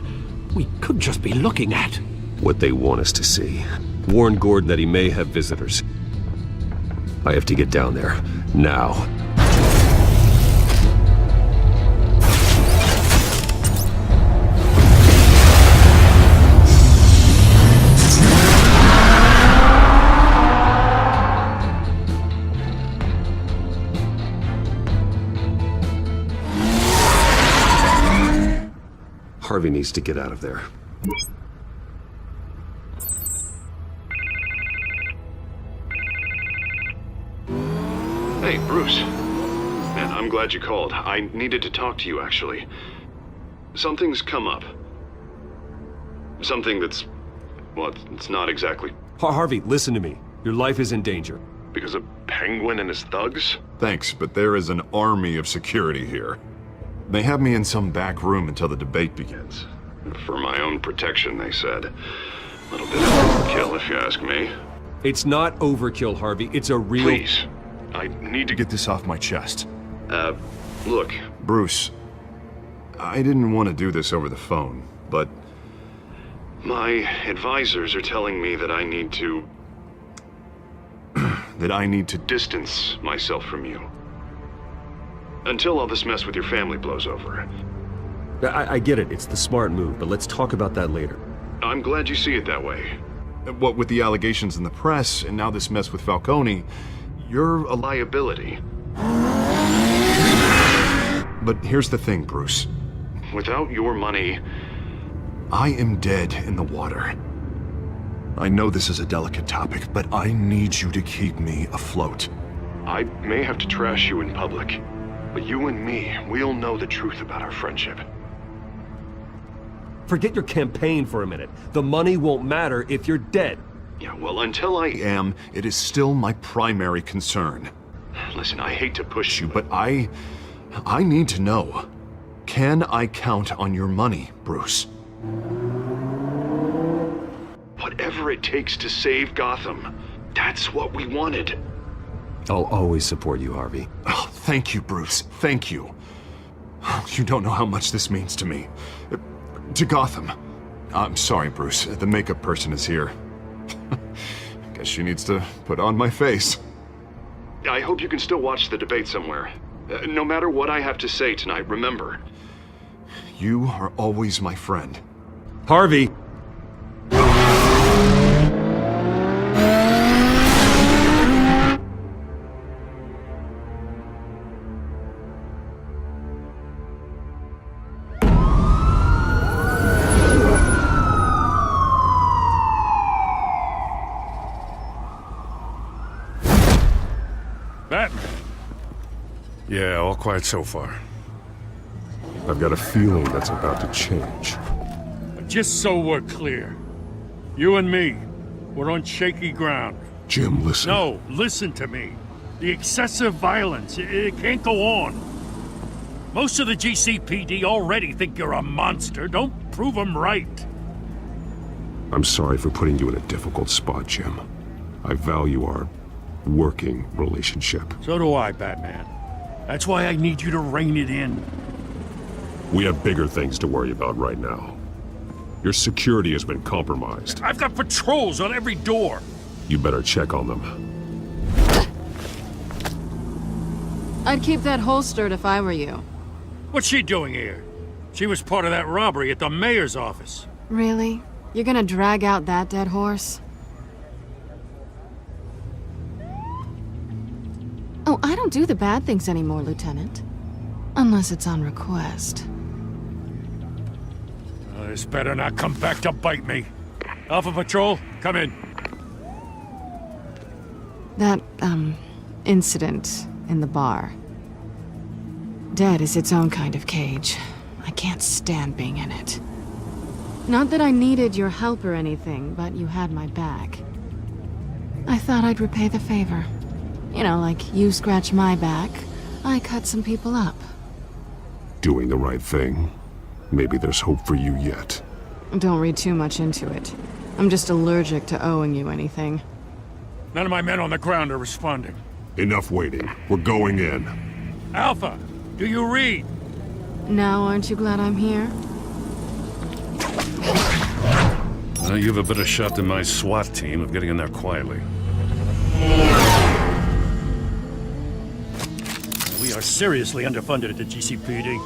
We could just be looking at What they want us to see. Warn Gordon that he may have visitors. I have to get down there. Now. Harvey needs to get out of there. Hey, Bruce. Man, I'm glad you called. I needed to talk to you, actually. Something's come up. Something that's... well, it's not exactly... Harvey, listen to me. Your life is in danger. Because of Penguin and his thugs? Thanks, but there is an army of security here. They have me in some back room until the debate begins. For my own protection, they said. A little bit of overkill, if you ask me. It's not overkill, Harvey. It's a real... Please. I need to Get this off my chest. Look. Bruce, I didn't want to do this over the phone, but... My advisors are telling me that I need to... that I need to... distance myself from you. Until all this mess with your family blows over. I get it. It's the smart move, but let's talk about that later. I'm glad you see it that way. What with the allegations in the press, and now this mess with Falcone, you're a Liability. But here's the thing, Bruce. Without your money... I am dead in the water. I know this is a delicate topic, but I need you to keep me afloat. I may have to trash you in public, but you and me, we'll know the truth about our friendship. Forget your campaign for a minute. The money won't matter if you're dead. Yeah, well, until I am, it is still my primary concern. Listen, I hate to push you, But I need to know. Can I count on your money, Bruce? whatever it takes to save Gotham. That's what we wanted. I'll always support you, Harvey. Oh, thank you, Bruce. Thank you. You don't know how much this means to me. To Gotham. I'm sorry, Bruce. The makeup person is here. Guess she needs to put on my face. I hope you can still watch the debate somewhere. No matter what I have to say tonight, remember. You are always my friend. Harvey! Batman. Yeah, all quiet so far. I've got a feeling that's about to change. Just so we're clear, you and me, we're on shaky ground. Jim, listen. No, listen to me. The excessive violence, it can't go on. Most of the GCPD already think you're a monster. Don't prove them right. I'm sorry for putting you in a difficult spot, Jim. I value our working relationship. So do I, Batman. That's why I need you to rein it in. We have bigger things to worry about right now. Your security has been compromised. I've got patrols on every door. You better check on them. I'd keep that holstered if I were you. What's she doing here? She was part of that robbery at the mayor's office. Really? You're gonna drag out that dead horse? Oh, I don't do the bad things anymore, Lieutenant. Unless it's on request. This better not come back to bite me. Alpha Patrol, come in. That, incident in the bar. Dead is its own kind of cage. I can't stand being in it. Not that I needed your help or anything, but you had my back. I thought I'd repay the favor. You know, like you scratch my back, I cut some people up. Doing the right thing. Maybe there's hope for you yet. Don't read too much into it. I'm just allergic to owing you anything. None of my men on the ground are responding. Enough waiting. We're going in. Alpha, do you read? Now aren't you glad I'm here? You have a better shot than my SWAT team of getting in there quietly. We are seriously underfunded at the GCPD.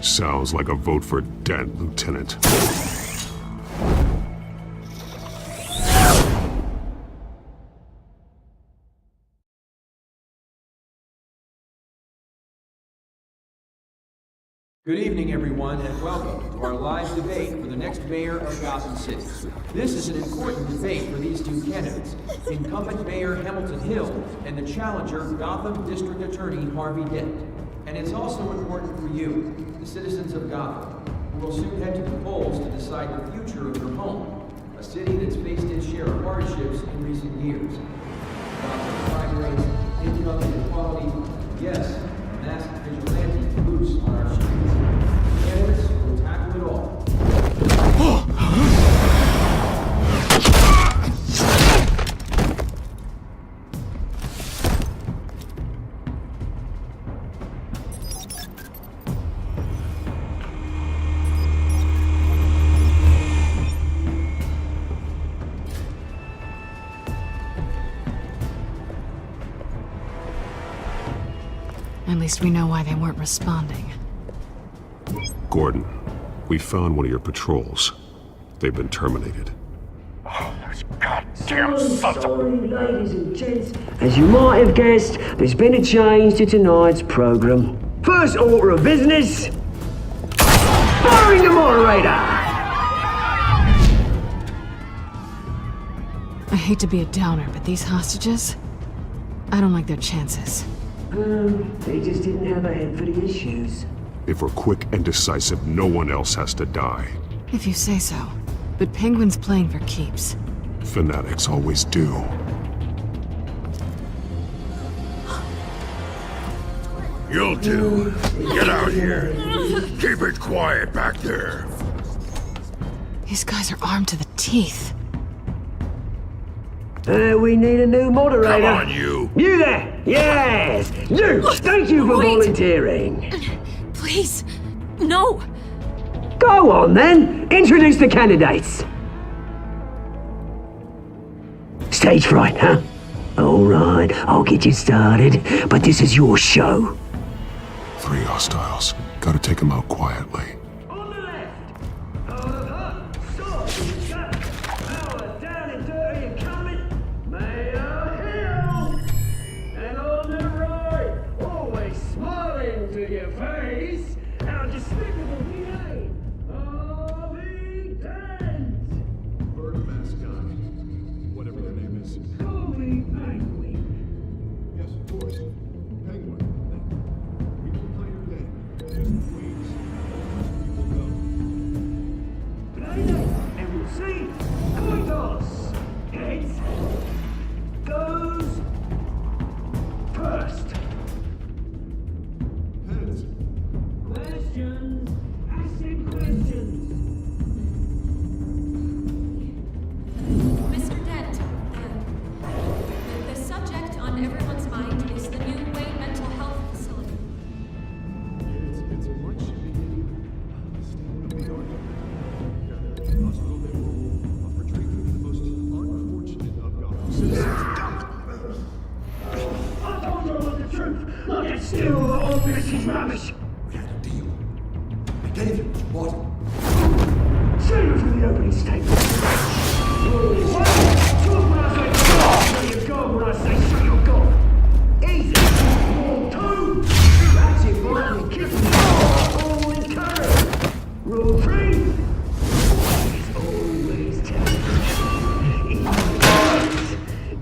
Sounds like a vote for Dent, Lieutenant. Good evening, everyone, and welcome to our live debate for the next mayor of Gotham City. This is an important debate for these two candidates, incumbent Mayor Hamilton Hill and the challenger Gotham District Attorney Harvey Dent. And it's also important for you, the citizens of Gotham, who will soon head to the polls to decide the future of your home, a city that's faced its share of hardships in recent years. Gotham crime rates, income inequality, yes, mass vigilante loose on our streets. Candidates will tackle it all. At least we know why they weren't responding. Gordon, we found one of your patrols. They've been terminated. Oh, those goddamn sons of... Sorry, ladies and gents. As you might have guessed, there's been a change to tonight's program. First order of business... firing the moderator! I hate to be a downer, but these hostages... I don't like their chances. They just didn't have a head for the issues. If we're quick and decisive, no one else has to die. If you say so. But Penguin's playing for keeps. Fanatics always do. You'll do. Get out here. Keep it quiet back there. These guys are armed to the teeth. We need a new moderator. Come on, you. You there! Yes! You! Thank you for volunteering. Please, no! Go on then! Introduce the candidates! Stage fright, huh? Alright, I'll get you started, but this is your show. 3 hostiles. Gotta take them out quietly. On the left! Stop! Power down and dirty and coming! Mayor Hill! And on the right, always smiling to your face, our despicable DA, Harvey Dent! Bird mascot. Whatever their name is. Call me Penguin. Yes, of course. Penguin. We will play your game. Just wait. Play it, and we'll see. Coin toss. Heads goes first. Heads. Questions. Asking questions. Mr. Dent, the subject on everyone's mind is the new Wayne Mental Health Facility. It's a much needed state-of-the-art hospital that will offer treatment for the most unfortunate of Gotham citizens. I told you all the truth. Look at still all this is rubbish. We had a deal. I gave you what? Save it for the opening statement. What? Talk when I say talk. So you go when I say so you go. Easy. 2. That's it, boy. You kiss me. All in courage. Rule 3. It's always telling.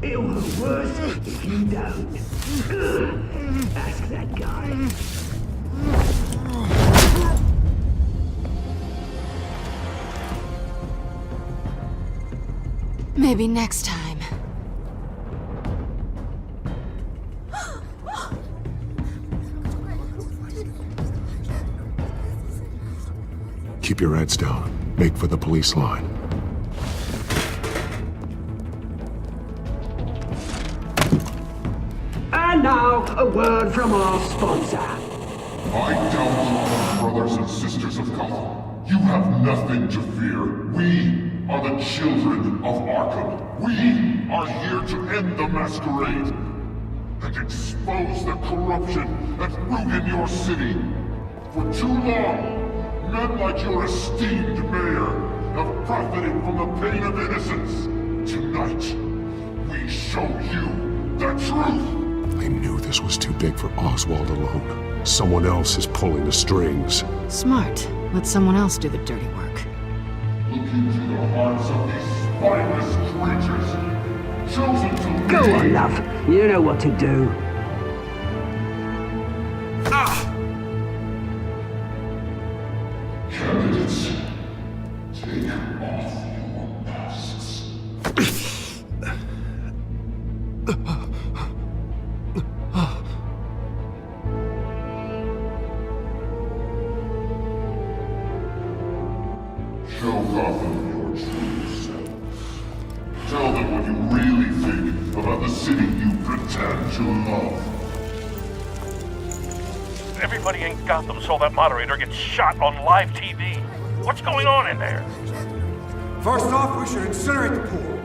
It was worse. Maybe next time. Keep your heads down. Make for the police line. And now, a word from our sponsor. I doubt, brothers and sisters of Gotham, you have nothing to fear. We are the children of Arkham. We are here to end the masquerade and expose the corruption that rooted your city. For too long, men like your esteemed mayor have profited from the pain of innocence. Tonight, we show you the truth. I knew this was too big for Oswald alone. Someone else is pulling the strings. Smart. Let someone else do the dirty work. Look into the hearts of these spineless creatures, chosen to Go on, love. You know what to do. Candidates, take off your masks. Show Gotham your true self. Tell them what you really think about the city you pretend to love. Everybody in Gotham saw that moderator get shot on live TV. What's going on in there? First off, we should incinerate the pool.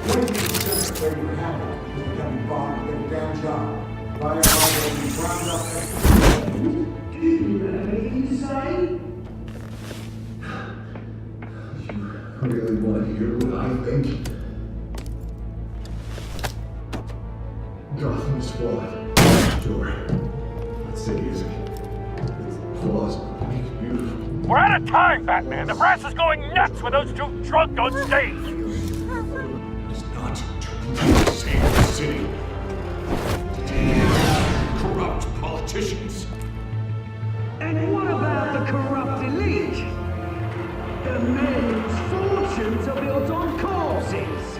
When you incinerate what happened, you're becoming bombed and get a damn job. Firefighter will be ground up. Do you know anything to say? I really want to hear what I think. Gotham's flawed. Sure. That city is flaws, but it makes it beautiful. We're out of time, Batman. The brass is going nuts with those two drunk on stage. It's not to save the city. Corrupt politicians. And what about the corrupt elite? The men whose fortunes are built on corpses.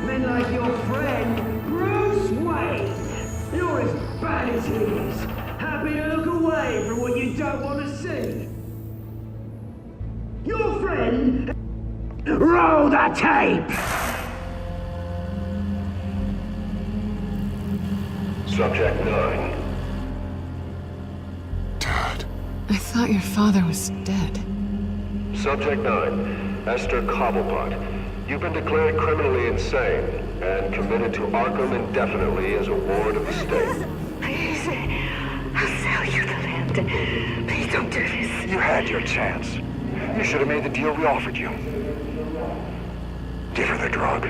Men like your friend, Bruce Wayne. You're as bad as he is. Happy to look away from what you don't want to see. Your friend... Roll the tape! Subject 9. I thought your father was dead. Subject 9, Esther Cobblepot. You've been declared criminally insane and committed to Arkham indefinitely as a ward of the state. Please, I'll sell you the land. Please don't do this. You had your chance. You should have made the deal we offered you. Give her the drug.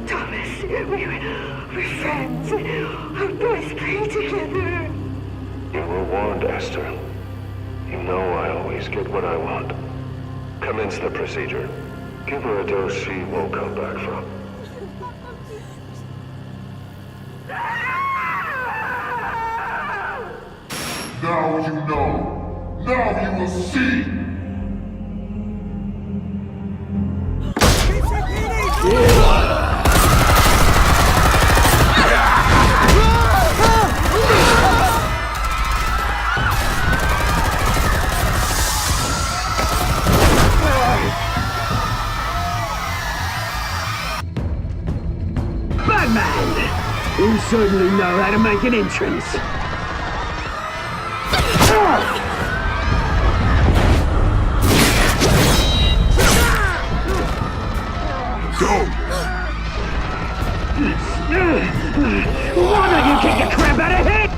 Thomas, we're friends. Our boys play together. You were warned, Esther. You know I always get what I want. Commence the procedure. Give her a dose she won't come back from. Now you know. Now you will see. Batman! You certainly know how to make an entrance. Go! Why don't you kick the crap out of him?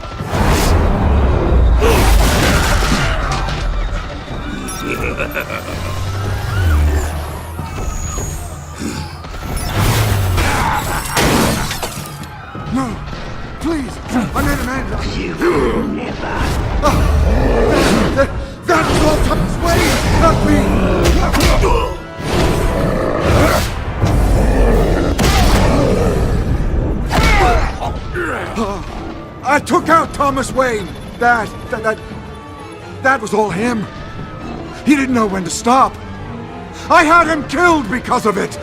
No! Please! I made a man drop! You will never! That was all Thomas Wayne! Not me! I took out Thomas Wayne! That was all him! He didn't know when to stop! I had him killed because of it!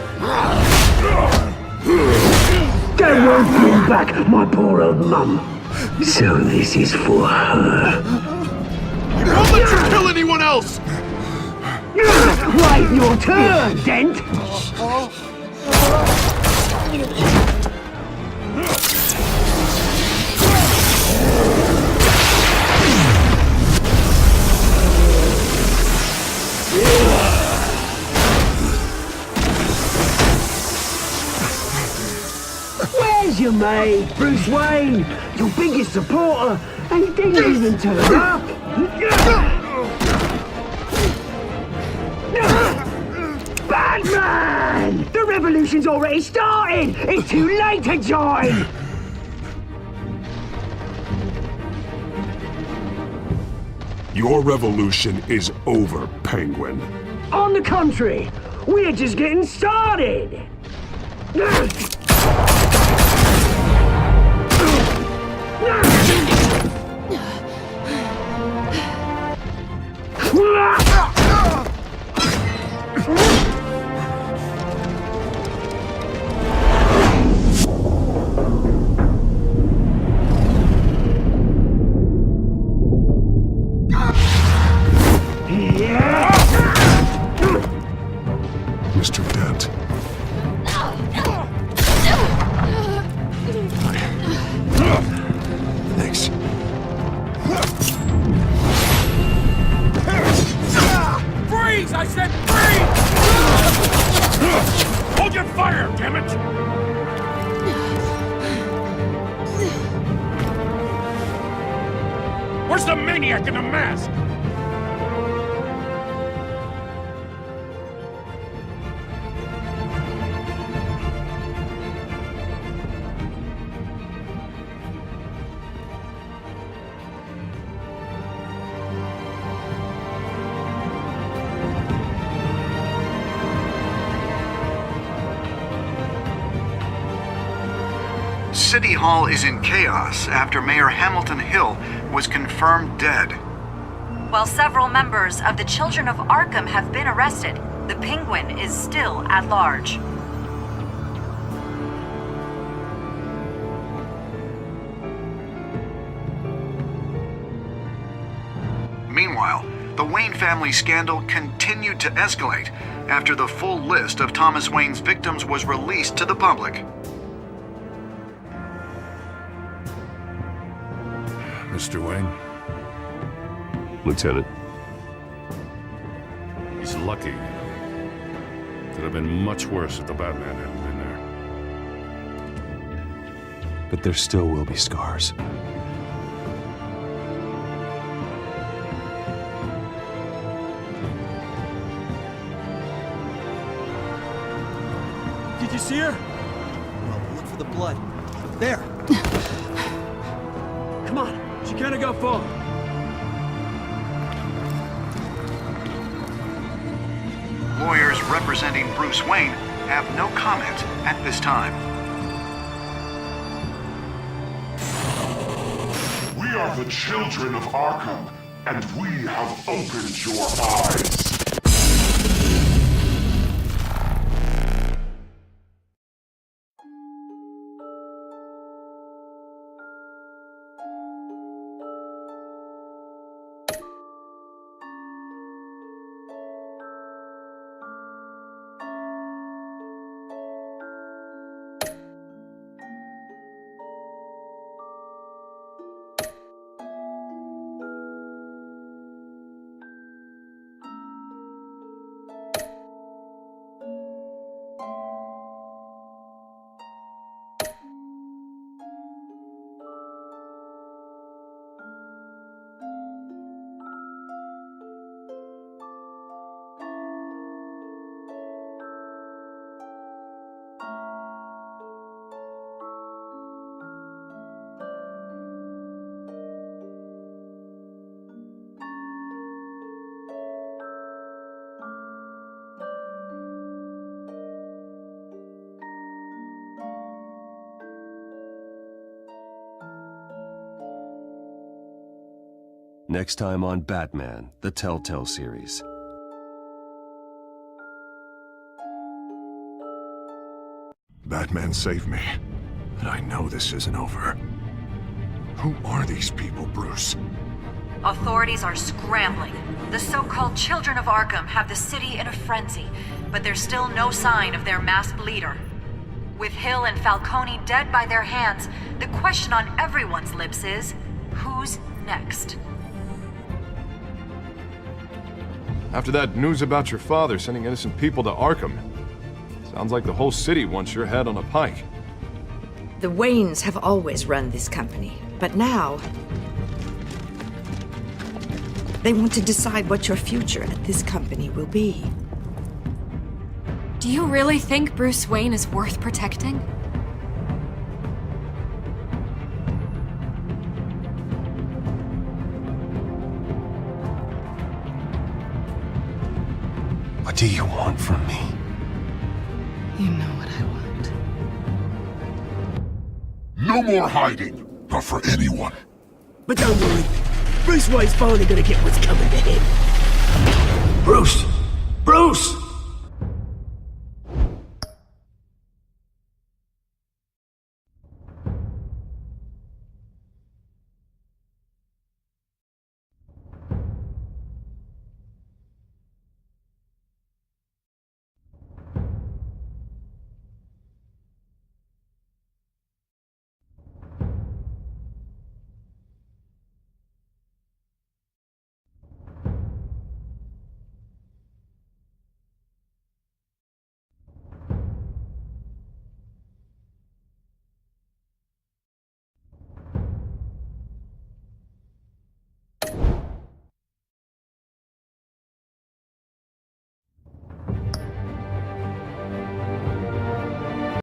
That won't bring back my poor old mum. So this is for her. Don't let you kill anyone else! Wait your turn, Dent! Where's your mate, Bruce Wayne? Your biggest supporter, and he didn't even turn up! Batman! The revolution's already started! It's too late to join! Your revolution is over, Penguin. On the contrary, we're just getting started! Mr. Dent. Thanks. Freeze! I said freeze! Hold your fire, damn it! Where's the maniac in the mask? City Hall is in chaos after Mayor Hamilton Hill was confirmed dead. While several members of the Children of Arkham have been arrested, the Penguin is still at large. Meanwhile, the Wayne family scandal continued to escalate after the full list of Thomas Wayne's victims was released to the public. Mr. Wayne? Lieutenant. He's lucky. Could have been much worse if the Batman hadn't been there. But there still will be scars. Did you see her? Well, look for the blood. There. Come on. She can't go far. Lawyers representing Bruce Wayne have no comment at this time. We are the children of Arkham, and we have opened your eyes. Next time on Batman, the Telltale series. Batman saved me. But I know this isn't over. Who are these people, Bruce? Authorities are scrambling. The so-called Children of Arkham have the city in a frenzy, but there's still no sign of their masked leader. With Hill and Falcone dead by their hands, the question on everyone's lips is, who's next? After that news about your father sending innocent people to Arkham, sounds like the whole city wants your head on a pike. The Waynes have always run this company, but now they want to decide what your future at this company will be. Do you really think Bruce Wayne is worth protecting? What do you want from me? You know what I want. No more hiding, not for anyone. But don't worry, Bruce Wayne's finally gonna get what's coming to him. Bruce! Bruce!